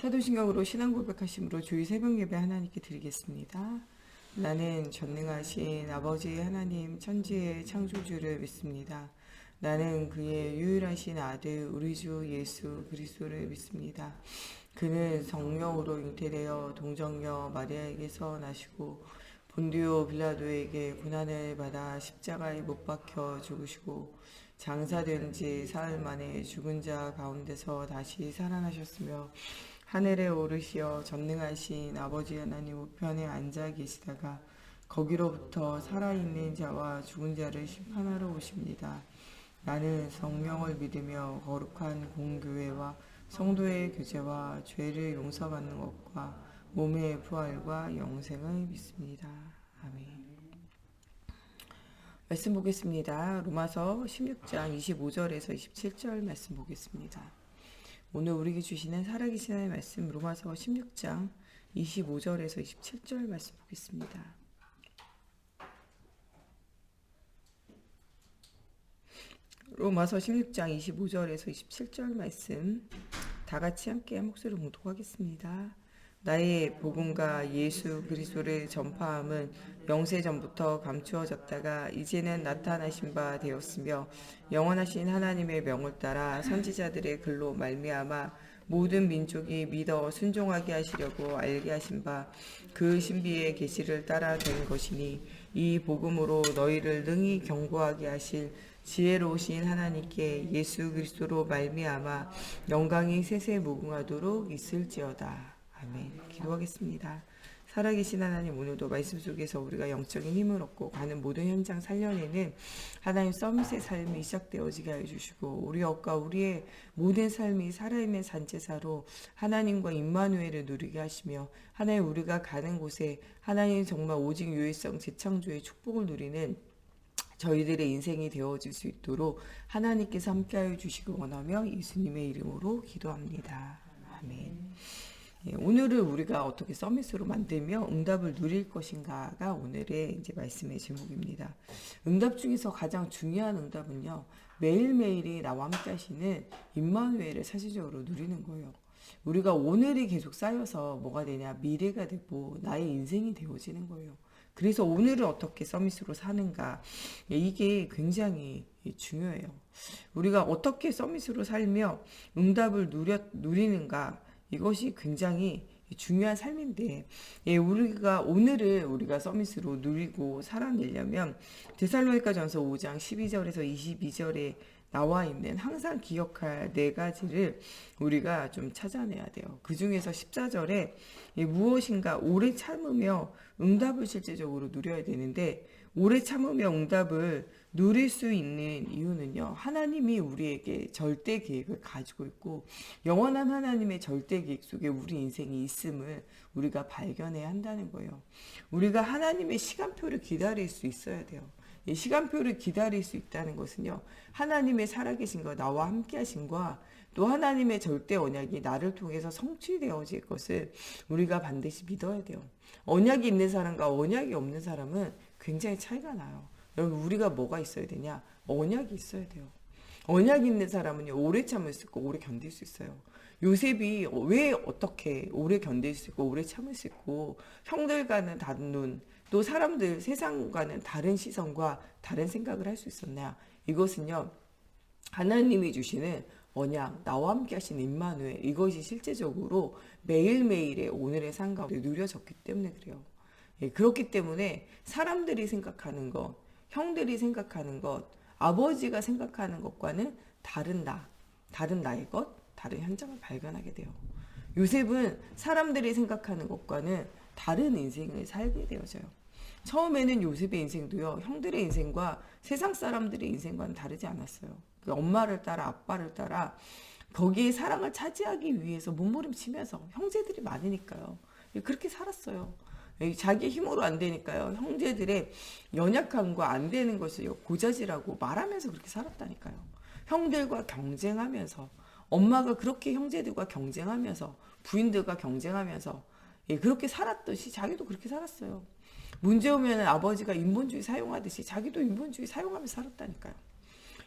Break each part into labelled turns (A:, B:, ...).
A: 사도신경으로 신앙 고백하심으로 주일 새벽 예배 하나님께 드리겠습니다. 나는 전능하신 아버지 하나님 천지의 창조주를 믿습니다. 나는 그의 유일하신 아들 우리 주 예수 그리스도를 믿습니다. 그는 성령으로 잉태되어 동정녀 마리아에게서 나시고 본디오 빌라도에게 고난을 받아 십자가에 못 박혀 죽으시고 장사된 지 사흘 만에 죽은 자 가운데서 다시 살아나셨으며 하늘에 오르시어 전능하신 아버지 하나님 우편에 앉아 계시다가 거기로부터 살아있는 자와 죽은 자를 심판하러 오십니다. 나는 성령을 믿으며 거룩한 공교회와 성도의 교제와 죄를 용서받는 것과 몸의 부활과 영생을 믿습니다. 아멘. 말씀 보겠습니다. 로마서 16장 25절에서 27절 말씀 보겠습니다. 오늘 우리에게 주시는 살아계신 하나님의 말씀 로마서 16장 25절에서 27절 말씀 보겠습니다. 로마서 16장 25절에서 27절 말씀 다 같이 함께 한 목소리로 봉독하겠습니다. 나의 복음과 예수 그리스도를 전파함은 영세전부터 감추어졌다가 이제는 나타나신 바 되었으며 영원하신 하나님의 명을 따라 선지자들의 글로 말미암아 모든 민족이 믿어 순종하게 하시려고 알게 하신 바 그 신비의 계시를 따라 된 것이니 이 복음으로 너희를 능히 경고하게 하실 지혜로우신 하나님께 예수 그리스도로 말미암아 영광이 세세 무궁하도록 있을지어다. 아멘. 기도하겠습니다. 살아계신 하나님, 오늘도 말씀 속에서 우리가 영적인 힘을 얻고 가는 모든 현장 살려내는 하나님 서밋의 삶이 시작되어지게 해주시고 우리 업과 우리의 모든 삶이 살아있는 산제사로 하나님과 임마누엘을 누리게 하시며 하나님 우리가 가는 곳에 하나님 정말 오직 유일성 재창조의 축복을 누리는 저희들의 인생이 되어질 수 있도록 하나님께서 함께하여 주시기 원하며 예수님의 이름으로 기도합니다. 아멘. 오늘은 우리가 어떻게 서밋으로 만들며 응답을 누릴 것인가가 오늘의 이제 말씀의 제목입니다. 응답 중에서 가장 중요한 응답은요, 매일매일이 나와 함께 하시는 임마누엘을 사실적으로 누리는 거예요. 우리가 오늘이 계속 쌓여서 뭐가 되냐, 미래가 되고 나의 인생이 되어지는 거예요. 그래서 오늘을 어떻게 서밋으로 사는가, 이게 굉장히 중요해요. 우리가 어떻게 서밋으로 살며 응답을 누리는가, 이것이 굉장히 중요한 삶인데, 우리가 오늘을 우리가 서밋으로 누리고 살아내려면 데살로니가전서 5장 12절에서 22절에 나와 있는 항상 기억할 4가지를 우리가 좀 찾아내야 돼요. 그 중에서 14절에 무엇인가 오래 참으며 응답을 실제적으로 누려야 되는데, 오래 참으며 응답을 누릴 수 있는 이유는요, 하나님이 우리에게 절대 계획을 가지고 있고 영원한 하나님의 절대 계획 속에 우리 인생이 있음을 우리가 발견해야 한다는 거예요. 우리가 하나님의 시간표를 기다릴 수 있어야 돼요. 이 시간표를 기다릴 수 있다는 것은요, 하나님의 살아계신 것, 나와 함께 하신과 또 하나님의 절대 언약이 나를 통해서 성취되어질 것을 우리가 반드시 믿어야 돼요. 언약이 있는 사람과 언약이 없는 사람은 굉장히 차이가 나요. 여러분, 우리가 뭐가 있어야 되냐? 언약이 있어야 돼요. 언약이 있는 사람은 오래 참을 수 있고 오래 견딜 수 있어요. 요셉이 왜 어떻게 오래 견딜 수 있고 오래 참을 수 있고 형들과는 다른 눈, 또 사람들 세상과는 다른 시선과 다른 생각을 할 수 있었냐? 이것은요, 하나님이 주시는 언약, 나와 함께 하신 임마누엘, 이것이 실제적으로 매일매일의 오늘의 삶 가운데 누려졌기 때문에 그래요. 그렇기 때문에 사람들이 생각하는 것, 형들이 생각하는 것, 아버지가 생각하는 것과는 다른 나의 것, 다른 현장을 발견하게 돼요. 요셉은 사람들이 생각하는 것과는 다른 인생을 살게 되어져요. 처음에는 요셉의 인생도요, 형들의 인생과 세상 사람들의 인생과는 다르지 않았어요. 그 엄마를 따라 아빠를 따라 거기에 사랑을 차지하기 위해서 몸부림치면서, 형제들이 많으니까요, 그렇게 살았어요. 자기 힘으로 안 되니까요, 형제들의 연약함과 안 되는 것을 고자질하고 말하면서 그렇게 살았다니까요. 형들과 경쟁하면서, 엄마가 그렇게 형제들과 경쟁하면서, 부인들과 경쟁하면서 그렇게 살았듯이 자기도 그렇게 살았어요. 문제 오면 아버지가 인본주의 사용하듯이 자기도 인본주의 사용하면서 살았다니까요.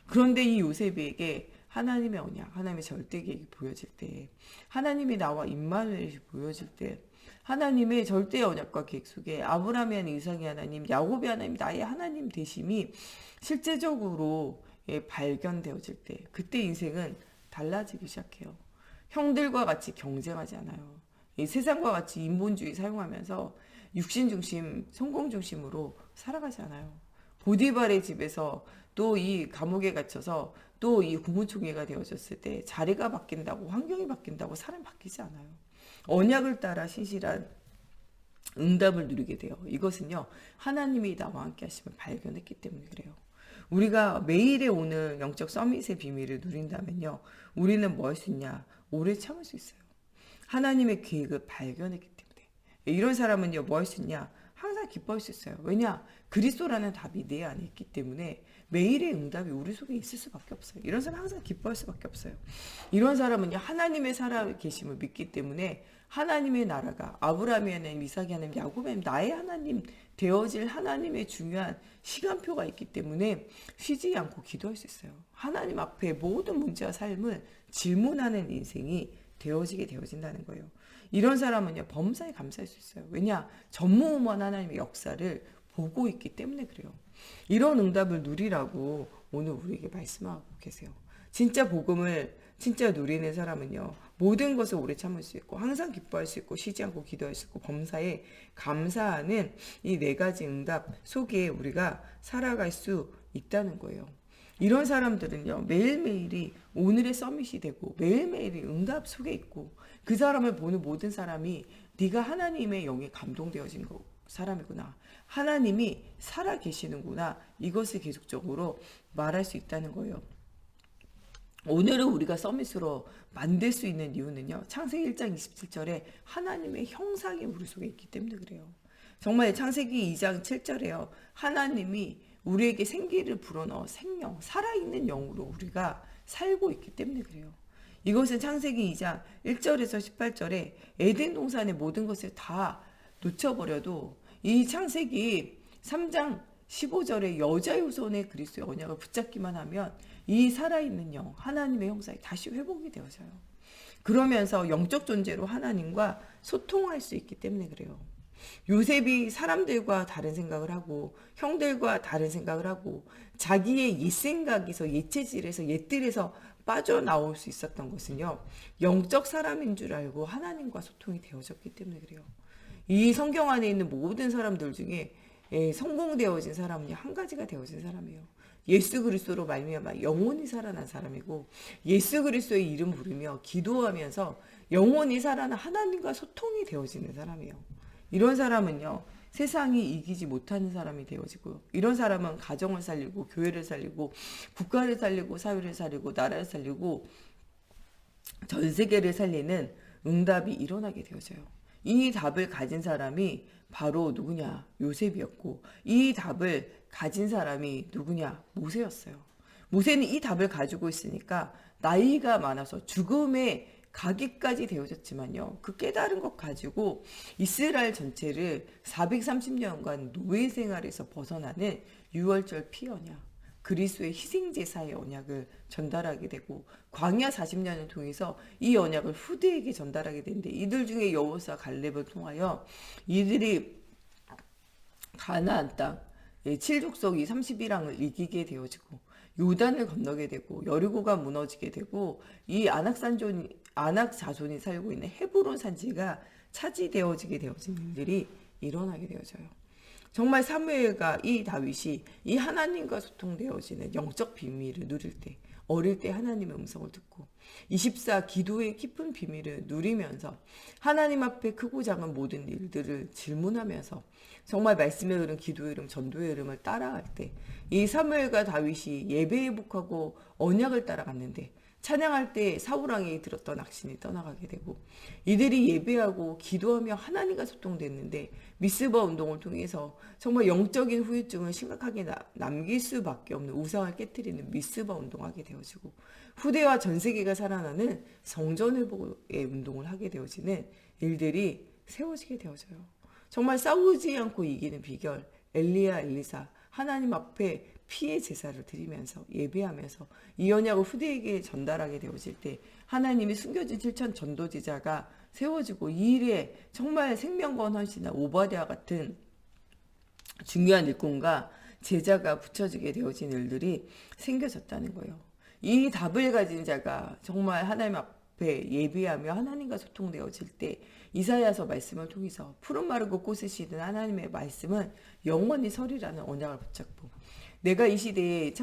A: 그런데 이 요셉에게 하나님의 언약, 하나님의 절대 계획이 보여질 때, 하나님이 나와 임마누엘이 보여질 때, 하나님의 절대 언약과 계획 속에 아브라함이 하나님, 이삭이 하나님, 야곱이 하나님, 나의 하나님 되심이 실제적으로 발견되어질 때, 그때 인생은 달라지기 시작해요. 형들과 같이 경쟁하지 않아요. 이 세상과 같이 인본주의 사용하면서 육신 중심, 성공 중심으로 살아가지 않아요. 보디발의 집에서 또 이 감옥에 갇혀서 또 이 국무총리가 되어졌을 때 자리가 바뀐다고, 환경이 바뀐다고 사람이 바뀌지 않아요. 언약을 따라 신실한 응답을 누리게 돼요. 이것은요, 하나님이 나와 함께 하심을 발견했기 때문에 그래요. 우리가 매일에 오는 영적 서밋의 비밀을 누린다면요, 우리는 뭐 할 수 있냐? 오래 참을 수 있어요. 하나님의 계획을 발견했기 때문에. 이런 사람은요, 뭐 할 수 있냐? 항상 기뻐할 수 있어요. 왜냐? 그리스도라는 답이 내 안에 있기 때문에 매일의 응답이 우리 속에 있을 수밖에 없어요. 이런 사람은 항상 기뻐할 수밖에 없어요. 이런 사람은요, 하나님의 살아계심을 믿기 때문에 하나님의 나라가 아브라함의 하나님, 이삭의 하나님, 야곱의 하나님, 나의 하나님 되어질 하나님의 중요한 시간표가 있기 때문에 쉬지 않고 기도할 수 있어요. 하나님 앞에 모든 문제와 삶을 질문하는 인생이 되어진다는 거예요. 이런 사람은요, 범사에 감사할 수 있어요. 왜냐? 전무후무한 하나님의 역사를 보고 있기 때문에 그래요. 이런 응답을 누리라고 오늘 우리에게 말씀하고 계세요. 진짜 복음을 진짜 누리는 사람은요, 모든 것을 오래 참을 수 있고 항상 기뻐할 수 있고 쉬지 않고 기도할 수 있고 범사에 감사하는 이 네 가지 응답 속에 우리가 살아갈 수 있다는 거예요. 이런 사람들은요, 매일매일이 오늘의 서밋이 되고 매일매일이 응답 속에 있고, 그 사람을 보는 모든 사람이 네가 하나님의 영에 감동되어진 사람이구나, 하나님이 살아 계시는구나, 이것을 계속적으로 말할 수 있다는 거예요. 오늘은 우리가 서밋으로 만들 수 있는 이유는요, 창세기 1장 27절에 하나님의 형상이 우리 속에 있기 때문에 그래요. 정말 창세기 2장 7절에요, 하나님이 우리에게 생기를 불어넣어 생명, 살아있는 영으로 우리가 살고 있기 때문에 그래요. 이것은 창세기 2장 1절에서 18절에 에덴 동산의 모든 것을 다 놓쳐버려도 이 창세기 3장 15절에 여자 후손의 그리스도의 언약을 붙잡기만 하면 이 살아있는 영, 하나님의 형상이 다시 회복이 되어져요. 그러면서 영적 존재로 하나님과 소통할 수 있기 때문에 그래요. 요셉이 사람들과 다른 생각을 하고 형들과 다른 생각을 하고 자기의 옛 생각에서 옛 체질에서 옛들에서 빠져나올 수 있었던 것은요, 영적 사람인 줄 알고 하나님과 소통이 되어졌기 때문에 그래요. 이 성경 안에 있는 모든 사람들 중에 성공되어진 사람은 한 가지가 되어진 사람이에요. 예수 그리스도로 말미암아 영원히 살아난 사람이고, 예수 그리스도의 이름 부르며 기도하면서 영원히 살아난 하나님과 소통이 되어지는 사람이에요. 이런 사람은요, 세상이 이기지 못하는 사람이 되어지고요. 이런 사람은 가정을 살리고 교회를 살리고 국가를 살리고 사회를 살리고 나라를 살리고 전 세계를 살리는 응답이 일어나게 되어져요. 이 답을 가진 사람이 바로 누구냐? 요셉이었고, 이 답을 가진 사람이 누구냐? 모세였어요. 모세는 이 답을 가지고 있으니까 나이가 많아서 죽음에 가기까지 되어졌지만요, 그 깨달은 것 가지고 이스라엘 전체를 430년간 노예 생활에서 벗어나는 유월절 피언약, 그리스도의 희생제사의 언약을 전달하게 되고, 광야 40년을 통해서 이 언약을 후대에게 전달하게 되는데, 이들 중에 여호수아 갈렙을 통하여 이들이 가나안 땅 7족속이 31왕을 이기게 되어지고, 요단을 건너게 되고, 여리고가 무너지게 되고, 이 아낙 자손이 살고 있는 헤브론 산지가 차지되어지게 되어진 일들이 일어나게 되어져요. 정말 사무엘과 이 다윗이 이 하나님과 소통되어지는 영적 비밀을 누릴 때, 어릴 때 하나님의 음성을 듣고 24 기도의 깊은 비밀을 누리면서 하나님 앞에 크고 작은 모든 일들을 질문하면서 정말 말씀의 흐름, 기도의 흐름, 전도의 흐름을 따라갈 때, 이 사무엘과 다윗이 예배에 복하고 언약을 따라갔는데, 찬양할 때 사울왕이 들었던 악신이 떠나가게 되고, 이들이 예배하고 기도하며 하나님과 소통됐는데 미스바 운동을 통해서 정말 영적인 후유증을 심각하게 남길 수밖에 없는 우상을 깨뜨리는 미스바 운동하게 되어지고, 후대와 전 세계가 살아나는 성전 회복의 운동을 하게 되어지는 일들이 세워지게 되어져요. 정말 싸우지 않고 이기는 비결, 엘리야 엘리사, 하나님 앞에 피의 제사를 드리면서 예배하면서 이 언약을 후대에게 전달하게 되어질 때 하나님이 숨겨진 7천 전도지자가 세워지고 이 일에 정말 생명과 헌신한 오바댜 같은 중요한 일꾼과 제자가 붙여지게 되어진 일들이 생겨졌다는 거예요. 이 답을 가진 자가 정말 하나님 앞에 예비하며 하나님과 소통되어질 때 이사야서 말씀을 통해서 푸른 마르고 꽃을 시든 하나님의 말씀은 영원히 서리라는 언약을 붙잡고 내가 이 시대에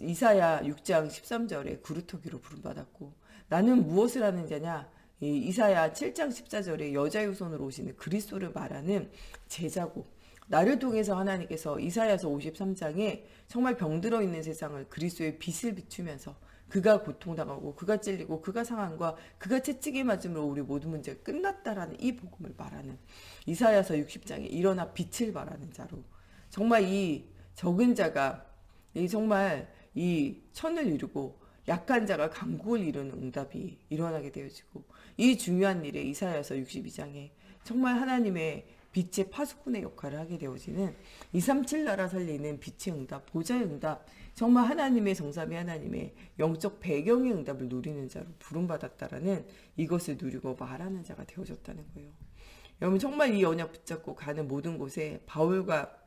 A: 이사야 6장 13절에 구루토기로 부름받았고 나는 무엇을 하는 자냐 이사야 7장 14절에 여자 유손으로 오시는 그리스도를 말하는 제자고 나를 통해서 하나님께서 이사야서 53장에 정말 병들어 있는 세상을 그리스도의 빛을 비추면서 그가 고통당하고 그가 찔리고 그가 상함과 그가 채찍에 맞음으로 우리 모든 문제가 끝났다라는 이 복음을 말하는 이사야서 60장에 일어나 빛을 발하는 자로 정말 이 적은 자가 정말 이 천을 이루고 약한 자가 강국을 이루는 응답이 일어나게 되어지고 이 중요한 일에 이사야서 62장에 정말 하나님의 빛의 파수꾼의 역할을 하게 되어지는 237 나라 살리는 빛의 응답, 보좌의 응답, 정말 하나님의 정삼위 하나님의 영적 배경의 응답을 누리는 자로 부름받았다라는 이것을 누리고 말하는 자가 되어졌다는 거예요. 여러분 정말 이 언약 붙잡고 가는 모든 곳에 바울과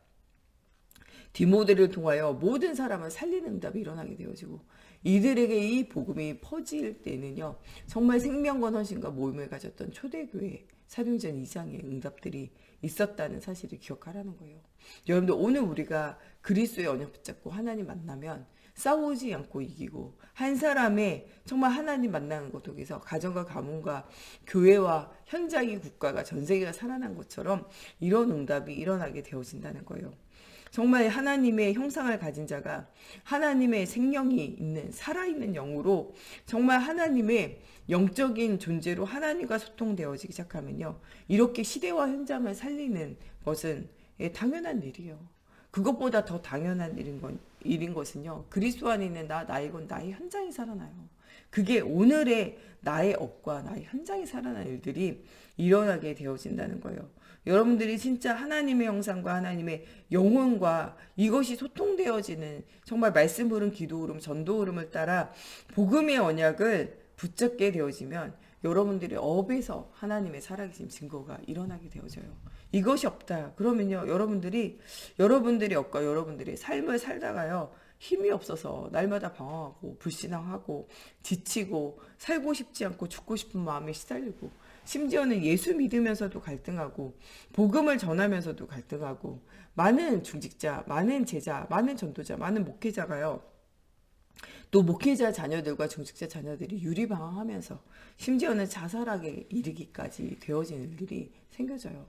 A: 디모데를 통하여 모든 사람을 살리는 응답이 일어나게 되어지고 이들에게 이 복음이 퍼질 때는요 정말 생명과 헌신과 모임을 가졌던 초대교회 사도행전 2장의 응답들이 있었다는 사실을 기억하라는 거예요. 여러분들 오늘 우리가 그리스도의 언약 붙잡고 하나님 만나면 싸우지 않고 이기고 한 사람의 정말 하나님 만나는 것 속에서 가정과 가문과 교회와 현장이 국가가 전 세계가 살아난 것처럼 이런 응답이 일어나게 되어진다는 거예요. 정말 하나님의 형상을 가진 자가 하나님의 생명이 있는 살아있는 영으로 정말 하나님의 영적인 존재로 하나님과 소통되어지기 시작하면요. 이렇게 시대와 현장을 살리는 것은 당연한 일이에요. 그것보다 더 당연한 일인 것은요. 그리스도 안에 있는 나이건 나의 현장이 살아나요. 그게 오늘의 나의 업과 나의 현장이 살아난 일들이 일어나게 되어진다는 거예요. 여러분들이 진짜 하나님의 형상과 하나님의 영혼과 이것이 소통되어지는 정말 말씀 흐름, 기도 흐름, 전도 흐름을 따라 복음의 언약을 붙잡게 되어지면 여러분들의 업에서 하나님의 살아계신 증거가 일어나게 되어져요. 이것이 없다. 그러면요. 여러분들의 업과 여러분들의 삶을 살다가요. 힘이 없어서 날마다 방황하고 불신앙하고 지치고 살고 싶지 않고 죽고 싶은 마음에 시달리고 심지어는 예수 믿으면서도 갈등하고 복음을 전하면서도 갈등하고 많은 중직자, 많은 제자, 많은 전도자, 많은 목회자가요. 또 목회자 자녀들과 중직자 자녀들이 유리방황하면서 심지어는 자살하게 이르기까지 되어지는 일이 생겨져요.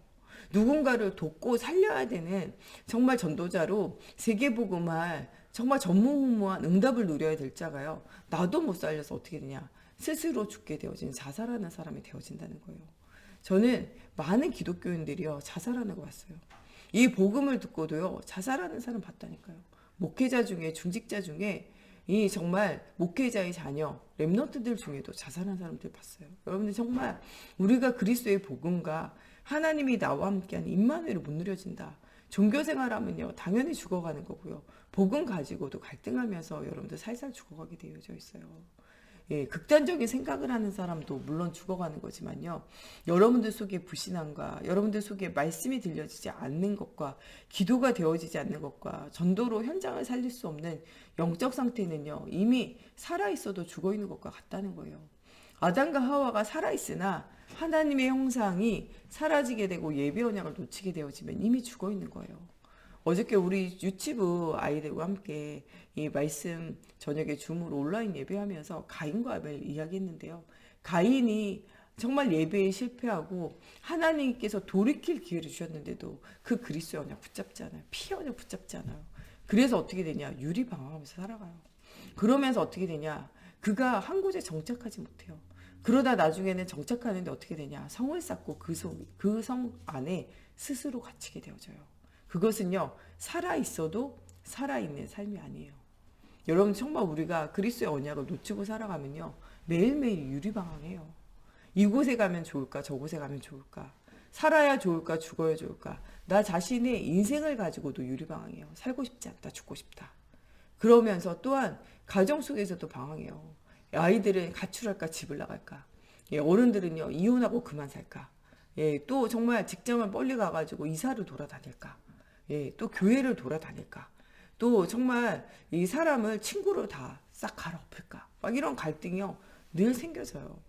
A: 누군가를 돕고 살려야 되는 정말 전도자로 세계복음할 정말 전무후무한 응답을 누려야 될 자가요. 나도 못 살려서 어떻게 되냐. 스스로 죽게 되어진 자살하는 사람이 되어진다는 거예요. 저는 많은 기독교인들이요. 자살하는 거 봤어요. 이 복음을 듣고도요. 자살하는 사람 봤다니까요. 목회자 중에 중직자 중에 이 정말 목회자의 자녀 렘넌트들 중에도 자살한 사람들 봤어요. 여러분들 정말 우리가 그리스도의 복음과 하나님이 나와 함께하는 임마누엘을 못 누려진다. 종교생활하면요 당연히 죽어가는 거고요. 복음 가지고도 갈등하면서 여러분들 살살 죽어가게 되어져 있어요. 예, 극단적인 생각을 하는 사람도 물론 죽어가는 거지만요. 여러분들 속에 불신앙과 여러분들 속에 말씀이 들려지지 않는 것과 기도가 되어지지 않는 것과 전도로 현장을 살릴 수 없는 영적 상태는요. 이미 살아있어도 죽어있는 것과 같다는 거예요. 아담과 하와가 살아있으나 하나님의 형상이 사라지게 되고 예배 언약을 놓치게 되어지면 이미 죽어있는 거예요. 어저께 우리 유치부 아이들과 함께 이 말씀 저녁에 줌으로 온라인 예배하면서 가인과 아벨 이야기했는데요. 가인이 정말 예배에 실패하고 하나님께서 돌이킬 기회를 주셨는데도 그 그리스도 언약 붙잡지 않아요. 피 언약 붙잡지 않아요. 그래서 어떻게 되냐. 유리방황하면서 살아가요. 그러면서 어떻게 되냐. 그가 한 곳에 정착하지 못해요. 그러다 나중에는 정착하는데 어떻게 되냐. 성을 쌓고 그 성 안에 스스로 갇히게 되어져요. 그것은요. 살아있어도 살아있는 삶이 아니에요. 여러분 정말 우리가 그리스도의 언약을 놓치고 살아가면요. 매일매일 유리방황해요. 이곳에 가면 좋을까 저곳에 가면 좋을까 살아야 좋을까 죽어야 좋을까 나 자신의 인생을 가지고도 유리방황해요. 살고 싶지 않다, 죽고 싶다. 그러면서 또한 가정 속에서도 방황해요. 아이들은 가출할까 집을 나갈까. 예, 어른들은요 이혼하고 그만 살까. 예, 또 정말 직장을 멀리 가가지고 이사를 돌아다닐까. 예, 또 교회를 돌아다닐까. 또 정말 이 사람을 친구로 다 싹 갈아엎을까. 막 이런 갈등이요 늘 생겨져요.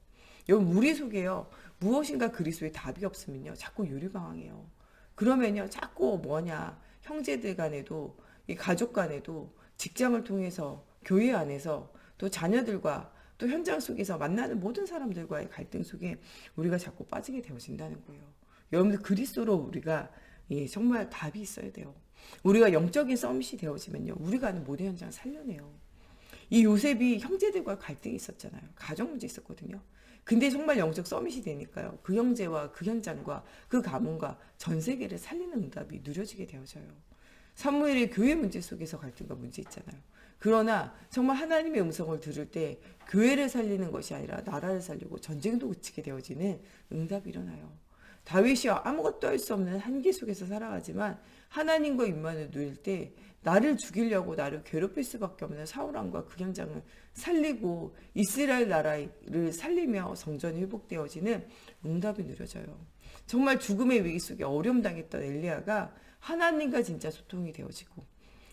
A: 여러분 우리 속에요 무엇인가 그리스도의 답이 없으면요 자꾸 유리방황해요. 그러면요 자꾸 뭐냐 형제들 간에도 이 가족 간에도 직장을 통해서 교회 안에서 또 자녀들과 또 현장 속에서 만나는 모든 사람들과의 갈등 속에 우리가 자꾸 빠지게 되어진다는 거예요. 여러분들 그리스도로 우리가 예, 정말 답이 있어야 돼요. 우리가 영적인 서밋이 되어지면요 우리가 하는 모든 현장을 살려내요. 이 요셉이 형제들과 갈등이 있었잖아요. 가정 문제 있었거든요. 근데 정말 영적 서밋이 되니까요. 그 형제와 그 현장과 그 가문과 전 세계를 살리는 응답이 누려지게 되어져요. 사무엘의 교회 문제 속에서 갈등과 문제 있잖아요. 그러나 정말 하나님의 음성을 들을 때 교회를 살리는 것이 아니라 나라를 살리고 전쟁도 그치게 되어지는 응답이 일어나요. 다윗이 아무것도 할 수 없는 한계 속에서 살아가지만 하나님과 입만을 누릴 때 나를 죽이려고 나를 괴롭힐 수밖에 없는 사울왕과 그 현장을 살리고 이스라엘 나라를 살리며 성전이 회복되어지는 응답이 누려져요. 정말 죽음의 위기 속에 어려움 당했던 엘리야가 하나님과 진짜 소통이 되어지고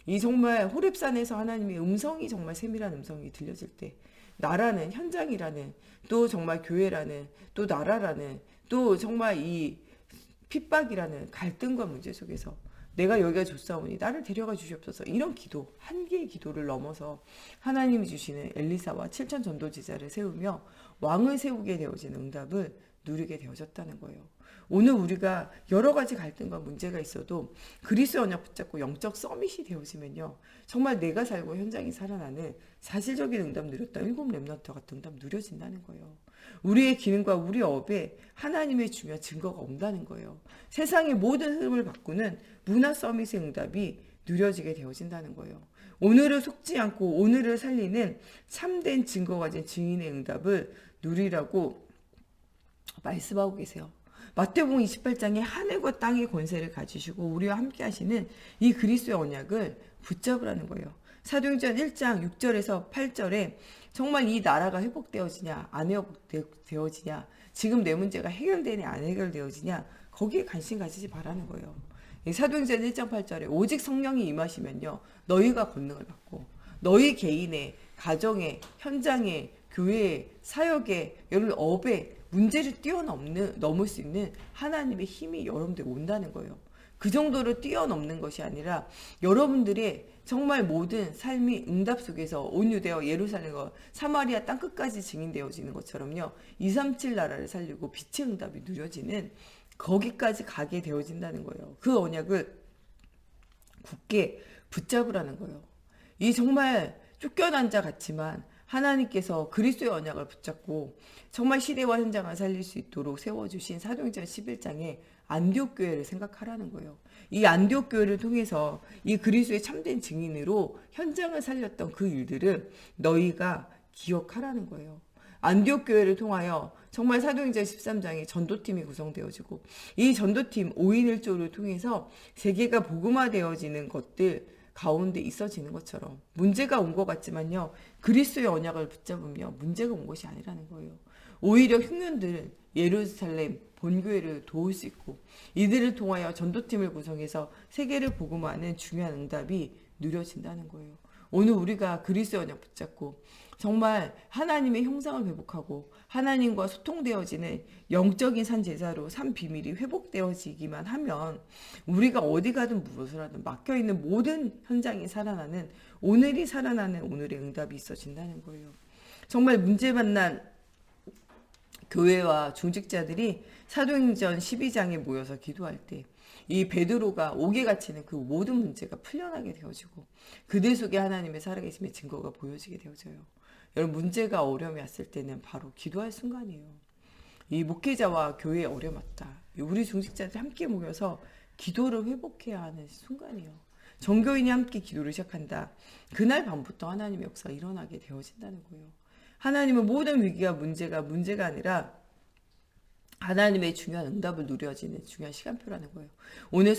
A: 이 정말 호렙산에서 하나님의 음성이 정말 세밀한 음성이 들려질 때 나라는 현장이라는 또 정말 교회라는 또 나라라는 또 정말 이 핍박이라는 갈등과 문제 속에서 내가 여기가 좋사오니 나를 데려가 주시옵소서 이런 기도 한 개의 기도를 넘어서 하나님이 주시는 엘리사와 7천 전도제자를 세우며 왕을 세우게 되어진 응답을 누리게 되어졌다는 거예요. 오늘 우리가 여러 가지 갈등과 문제가 있어도 그리스도 언약 붙잡고 영적 서밋이 되어지면요 정말 내가 살고 현장이 살아나는 사실적인 응답 누렸다. 7 렘넌트 같은 응답 누려진다는 거예요. 우리의 기능과 우리 업에 하나님의 중요한 증거가 온다는 거예요. 세상의 모든 흐름을 바꾸는 문화 서밋의 응답이 누려지게 되어진다는 거예요. 오늘을 속지 않고 오늘을 살리는 참된 증거 가진 증인의 응답을 누리라고 말씀하고 계세요. 마태복음 28장에 하늘과 땅의 권세를 가지시고 우리와 함께 하시는 이 그리스도의 언약을 붙잡으라는 거예요. 사도행전 1장 6절에서 8절에 정말 이 나라가 회복되어지냐 안 회복되어지냐 지금 내 문제가 해결되냐 안 해결되어지냐 거기에 관심 가지지 말라는 거예요. 사도행전 1장 8절에 오직 성령이 임하시면요 너희가 권능을 받고 너희 개인의 가정의 현장의 교회의 사역의 여러분 업의 문제를 뛰어넘을 수 있는 하나님의 힘이 여러분들에 온다는 거예요. 그 정도로 뛰어넘는 것이 아니라 여러분들의 정말 모든 삶이 응답 속에서 온 유대와 예루살렘과 사마리아 땅끝까지 증인되어지는 것처럼요. 237 나라를 살리고 빛의 응답이 누려지는 거기까지 가게 되어진다는 거예요. 그 언약을 굳게 붙잡으라는 거예요. 이 정말 쫓겨난 자 같지만 하나님께서 그리스도의 언약을 붙잡고 정말 시대와 현장을 살릴 수 있도록 세워주신 사도행전 11장에 안디옥 교회를 생각하라는 거예요. 이 안디옥 교회를 통해서 이 그리스도의 참된 증인으로 현장을 살렸던 그 일들을 너희가 기억하라는 거예요. 안디옥 교회를 통하여 정말 사도행전 13장에 전도팀이 구성되어지고 이 전도팀 5인 1조를 통해서 세계가 복음화되어지는 것들 가운데 있어지는 것처럼 문제가 온 것 같지만요. 그리스도의 언약을 붙잡으며 문제가 온 것이 아니라는 거예요. 오히려 흉년들은 예루살렘 본교회를 도울 수 있고 이들을 통하여 전도팀을 구성해서 세계를 복음화하는 중요한 응답이 누려진다는 거예요. 오늘 우리가 그리스도의 언약 붙잡고 정말 하나님의 형상을 회복하고 하나님과 소통되어지는 영적인 산 제사로 산 비밀이 회복되어지기만 하면 우리가 어디 가든 무엇을 하든 막혀있는 모든 현장이 살아나는 오늘이 살아나는 오늘의 응답이 있어진다는 거예요. 정말 문제 만난 교회와 중직자들이 사도행전 12장에 모여서 기도할 때 이 베드로가 옥에 갇히는 그 모든 문제가 풀려나게 되어지고 그들 속에 하나님의 살아계심의 증거가 보여지게 되어져요. 여러분 문제가 어려움이 왔을 때는 바로 기도할 순간이에요. 이 목회자와 교회에 어려움 왔다. 우리 중직자들 함께 모여서 기도를 회복해야 하는 순간이에요. 정교인이 함께 기도를 시작한다. 그날 밤부터 하나님의 역사가 일어나게 되어진다는 거예요. 하나님은 모든 위기와 문제가 아니라 하나님의 중요한 응답을 누려지는 중요한 시간표라는 거예요. 오늘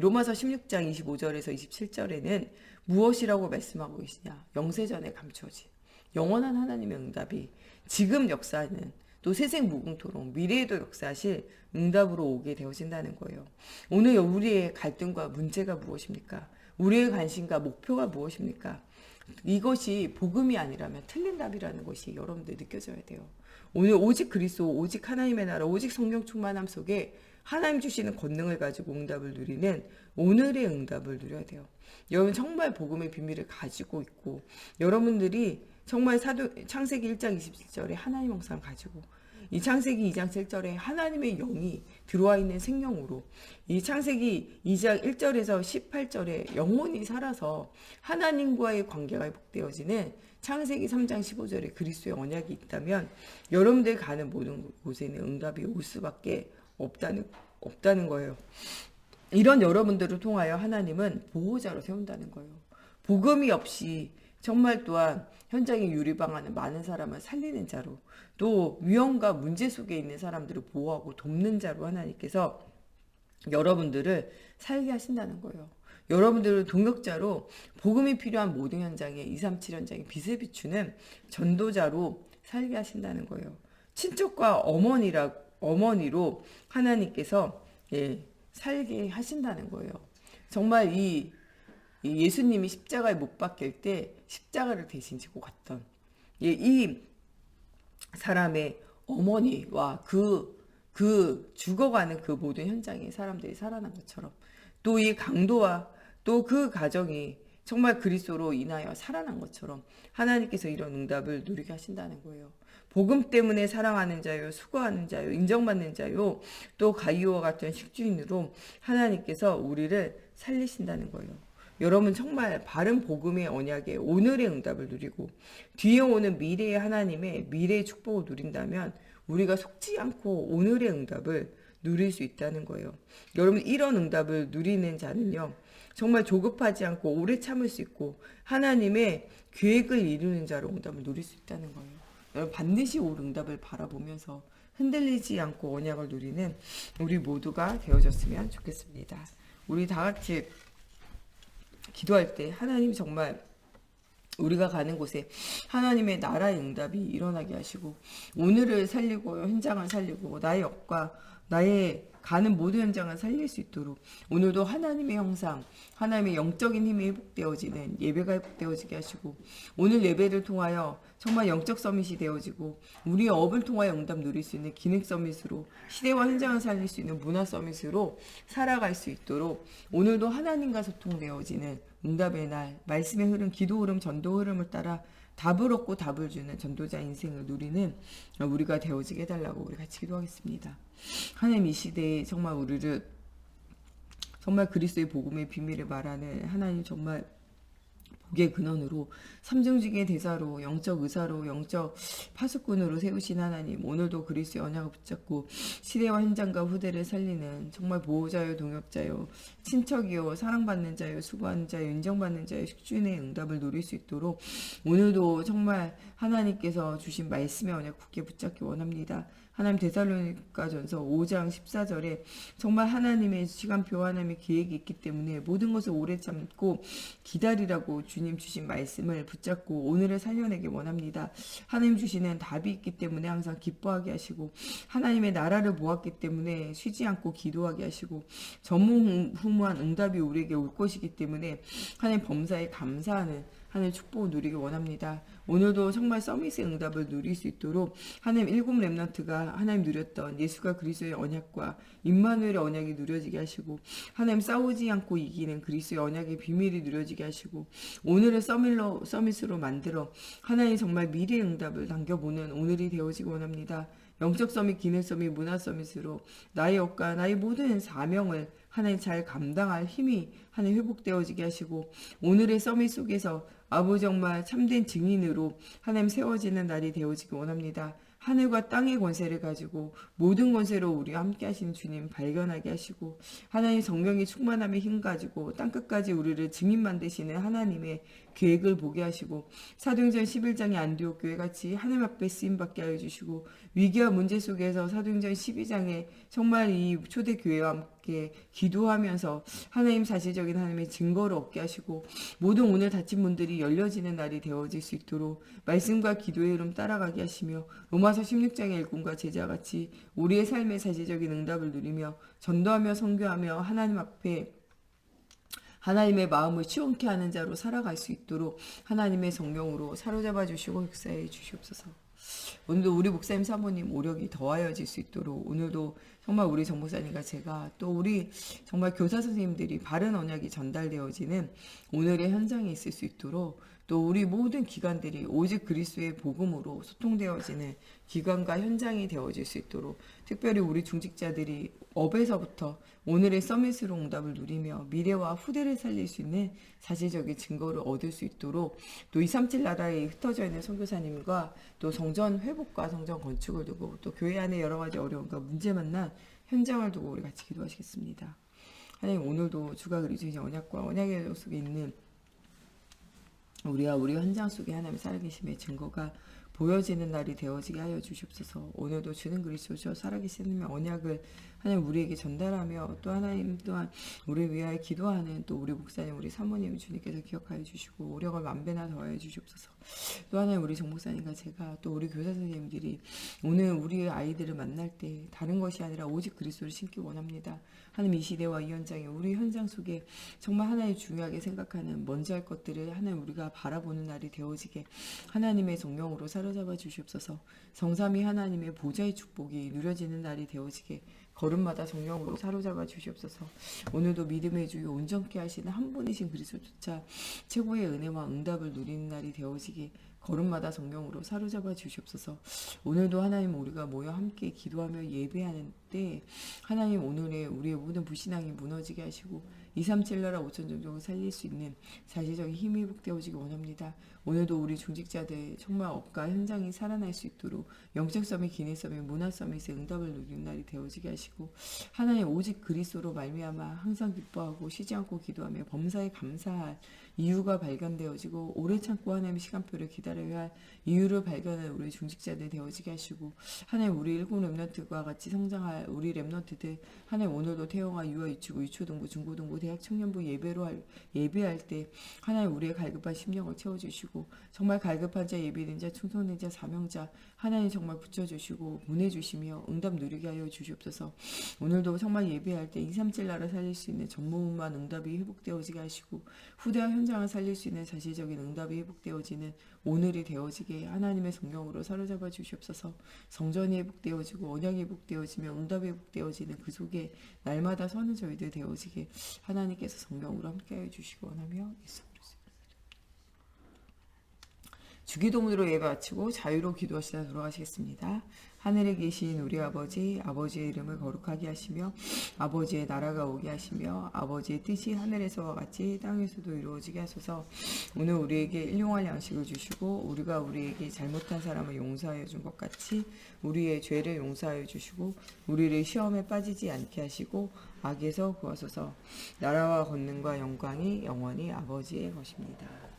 A: 로마서 16장 25절에서 27절에는 무엇이라고 말씀하고 계시냐? 영세전에 감추어진 영원한 하나님의 응답이 지금 역사하는 또 세생 무궁토록 미래에도 역사하실 응답으로 오게 되어진다는 거예요. 오늘 우리의 갈등과 문제가 무엇입니까? 우리의 관심과 목표가 무엇입니까? 이것이 복음이 아니라면 틀린 답이라는 것이 여러분들 느껴져야 돼요. 오늘 오직 그리스도, 오직 하나님의 나라, 오직 성령 충만함 속에 하나님 주시는 권능을 가지고 응답을 누리는 오늘의 응답을 누려야 돼요. 여러분 정말 복음의 비밀을 가지고 있고 여러분들이 정말 창세기 1장 27절에 하나님 형상을 가지고 이 창세기 2장 7절에 하나님의 영이 들어와 있는 생명으로 이 창세기 2장 1절에서 18절에 영혼이 살아서 하나님과의 관계가 회복되어지는 창세기 3장 15절에 그리스도의 언약이 있다면 여러분들 가는 모든 곳에는 응답이 올 수밖에 없다는 거예요. 이런 여러분들을 통하여 하나님은 보호자로 세운다는 거예요. 복음이 없이 정말 또한 현장에 유리방하는 많은 사람을 살리는 자로 또 위험과 문제 속에 있는 사람들을 보호하고 돕는 자로 하나님께서 여러분들을 살게 하신다는 거예요. 여러분들을 동역자로 복음이 필요한 모든 현장에 237 현장에 빛을 비추는 전도자로 살게 하신다는 거예요. 친척과 어머니로 하나님께서 살게 하신다는 거예요. 정말 이 예수님이 십자가에 못 박힐 때 십자가를 대신 지고 갔던 이 사람의 어머니와 그 죽어가는 그 모든 현장에 사람들이 살아난 것처럼 또 이 강도와 또 그 가정이 정말 그리스도로 인하여 살아난 것처럼 하나님께서 이런 응답을 누리게 하신다는 거예요. 복음 때문에 사랑하는 자요, 수고하는 자요, 인정받는 자요, 또 가이오와 같은 식주인으로 하나님께서 우리를 살리신다는 거예요. 여러분 정말 바른 복음의 언약에 오늘의 응답을 누리고 뒤에 오는 미래의 하나님의 미래의 축복을 누린다면 우리가 속지 않고 오늘의 응답을 누릴 수 있다는 거예요. 여러분 이런 응답을 누리는 자는요. 정말 조급하지 않고 오래 참을 수 있고 하나님의 계획을 이루는 자로 응답을 누릴 수 있다는 거예요. 여러분 반드시 올 응답을 바라보면서 흔들리지 않고 언약을 누리는 우리 모두가 되어졌으면 좋겠습니다. 우리 다 같이 기도할 때 하나님 정말 우리가 가는 곳에 하나님의 나라의 응답이 일어나게 하시고 오늘을 살리고 현장을 살리고 나의 역과 나의 가는 모든 현장을 살릴 수 있도록 오늘도 하나님의 형상, 하나님의 영적인 힘이 회복되어지는 예배가 회복되어지게 하시고 오늘 예배를 통하여 정말 영적 서밋이 되어지고 우리의 업을 통하여 응답 누릴 수 있는 기능 서밋으로 시대와 현장을 살릴 수 있는 문화 서밋으로 살아갈 수 있도록 오늘도 하나님과 소통되어지는 응답의 날, 말씀의 흐름, 기도 흐름, 전도 흐름을 따라 답을 얻고 답을 주는 전도자 인생을 누리는 우리가 되어지게 해달라고 우리 같이 기도하겠습니다. 하나님 이 시대에 정말 우리를 정말 그리스도의 복음의 비밀을 말하는 하나님 정말 복의 근원으로 삼중직의 대사로 영적 의사로 영적 파수꾼으로 세우신 하나님 오늘도 그리스도의 언약을 붙잡고 시대와 현장과 후대를 살리는 정말 보호자요 동역자요 친척이요 사랑받는 자요 수고하는 자요 인정받는 자요 식주인의 응답을 누릴 수 있도록 오늘도 정말 하나님께서 주신 말씀의 언약 굳게 붙잡기 원합니다. 하나님 데살로니가전서 5장 14절에 정말 하나님의 시간표 하나님의 계획이 있기 때문에 모든 것을 오래 참고 기다리라고 주님 주신 말씀을 붙잡고 오늘을 살려내기 원합니다. 하나님 주시는 답이 있기 때문에 항상 기뻐하게 하시고 하나님의 나라를 보았기 때문에 쉬지 않고 기도하게 하시고 전무후무한 응답이 우리에게 올 것이기 때문에 하나님 범사에 감사하는 하나님 축복을 누리기 원합니다. 오늘도 정말 서밋의 응답을 누릴 수 있도록 하나님 일곱 렘넌트가 하나님 누렸던 예수가 그리스도의 언약과 임마누엘의 언약이 누려지게 하시고 하나님 싸우지 않고 이기는 그리스도의 언약의 비밀이 누려지게 하시고 오늘을 서밋으로 만들어 하나님 정말 미래의 응답을 남겨보는 오늘이 되어지기 원합니다. 영적 서밋, 기능 서밋, 문화 서밋으로 나의 역과 나의 모든 사명을 하나님 잘 감당할 힘이 하나님 회복되어지게 하시고 오늘의 서밋 속에서 아버지 정말 참된 증인으로 하나님 세워지는 날이 되어지기 원합니다. 하늘과 땅의 권세를 가지고 모든 권세로 우리와 함께 하시는 주님 발견하게 하시고 하나님 성령의 충만함의 힘 가지고 땅끝까지 우리를 증인 만드시는 하나님의 계획을 보게 하시고 사도행전 11장의 안디옥 교회 같이 하나님 앞에 쓰임 받게 하여 주시고 위기와 문제 속에서 사도행전 12장에 정말 이 초대 교회와 함께 기도하면서 하나님 사실적인 하나님의 증거를 얻게 하시고 모든 오늘 다친 분들이 열려지는 날이 되어질 수 있도록 말씀과 기도의 흐름 따라가게 하시며 로마서 16장의 일꾼과 제자같이 우리의 삶의 사실적인 응답을 누리며 전도하며 선교하며 하나님 앞에 하나님의 마음을 시원케 하는 자로 살아갈 수 있도록 하나님의 성령으로 사로잡아 주시고 역사해 주시옵소서. 오늘도 우리 목사님 사모님 오력이 더하여질 수 있도록 오늘도 정말 우리 정목사님과 제가 또 우리 정말 교사 선생님들이 바른 언약이 전달되어지는 오늘의 현장에 있을 수 있도록 또 우리 모든 기관들이 오직 그리스도의 복음으로 소통되어지는 기관과 현장이 되어질 수 있도록 특별히 우리 중직자들이 업에서부터 오늘의 서밋으로 응답을 누리며 미래와 후대를 살릴 수 있는 사실적인 증거를 얻을 수 있도록 또 237 나라에 흩어져 있는 선교사님과 또 성전 회복과 성전 건축을 두고 또 교회 안에 여러 가지 어려움과 문제 만난 현장을 두고 우리 같이 기도하시겠습니다. 하나님 오늘도 주가 그리스도의 언약과 언약의 속에 있는 우리와 우리 현장 속에 하나님의 살아계심의 증거가 보여지는 날이 되어지게 하여 주시옵소서. 오늘도 주는 그리스도죠 살아계신 하나님의 언약을 하나님 우리에게 전달하며 또 하나님 또한 우리 위하여 기도하는 또 우리 목사님 우리 사모님 주님께서 기억하여 주시고 오력을 만배나 더하여 주시옵소서. 또 하나님 우리 정목사님과 제가 또 우리 교사 선생님들이 오늘 우리의 아이들을 만날 때 다른 것이 아니라 오직 그리스도를 신기 원합니다. 하나님 이 시대와 이 현장에 우리 현장 속에 정말 하나님 중요하게 생각하는 먼저 할 것들을 하나님 우리가 바라보는 날이 되어지게 하나님의 성령으로 사로잡아 주시옵소서. 성삼위 하나님의 보좌의 축복이 누려지는 날이 되어지게 걸음마다 성령으로 사로잡아 주시옵소서. 오늘도 믿음의 주요 온전케 하시는 한 분이신 그리스도조차 최고의 은혜와 응답을 누리는 날이 되어지게 걸음마다 성령으로 사로잡아 주시옵소서. 오늘도 하나님 우리가 모여 함께 기도하며 예배하는 때 하나님 오늘의 우리의 모든 불신앙이 무너지게 하시고 237 나라 5천 종족을 살릴 수 있는 사실적인 힘이 회복되어지기 원합니다. 오늘도 우리 중직자들 정말 업과 현장이 살아날 수 있도록 영적 서밋, 기내 서밋, 문화 서밋의 응답을 누리는 날이 되어지게 하시고 하나님 오직 그리스도로 말미암아 항상 기뻐하고 쉬지 않고 기도하며 범사에 감사할 이유가 발견되어지고 오래 참고 하나님의 시간표를 기다려야 할 이유를 발견할 우리 중직자들 되어지게 하시고 하나님 우리 일곱 렘넌트와 같이 성장할 우리 렘넌트들 하나님 오늘도 태영아 유아 유치부 유초등부 중고등부 대학 청년부 예배할 때 하나님 우리의 갈급한 심령을 채워주시고 정말 갈급한 자 예비된 자 충성된 자 사명자 하나님 정말 붙여주시고 보내주시며 응답 누리게 하여 주시옵소서. 오늘도 정말 예배할 때 237 나라 살릴 수 있는 전무후무한 응답이 회복되어지게 하시고 후대와 현장을 살릴 수 있는 사실적인 응답이 회복되어지는 오늘이 되어지게 하나님의 성령으로 사로잡아 주시옵소서. 성전이 회복되어지고 언약이 회복되어지며 응답이 회복되어지는 그 속에 날마다 서는 저희들 되어지게 하나님께서 성령으로 함께하여 주시기 원하며 예수 그리스도 주기도문으로 예배 마치고 자유로 기도하시다 돌아가시겠습니다. 하늘에 계신 우리 아버지, 아버지의 이름을 거룩하게 하시며 아버지의 나라가 오게 하시며 아버지의 뜻이 하늘에서와 같이 땅에서도 이루어지게 하소서. 오늘 우리에게 일용할 양식을 주시고 우리가 우리에게 잘못한 사람을 용서하여 준 것 같이 우리의 죄를 용서하여 주시고 우리를 시험에 빠지지 않게 하시고 악에서 구하소서. 나라와 권능과 영광이 영원히 아버지의 것입니다.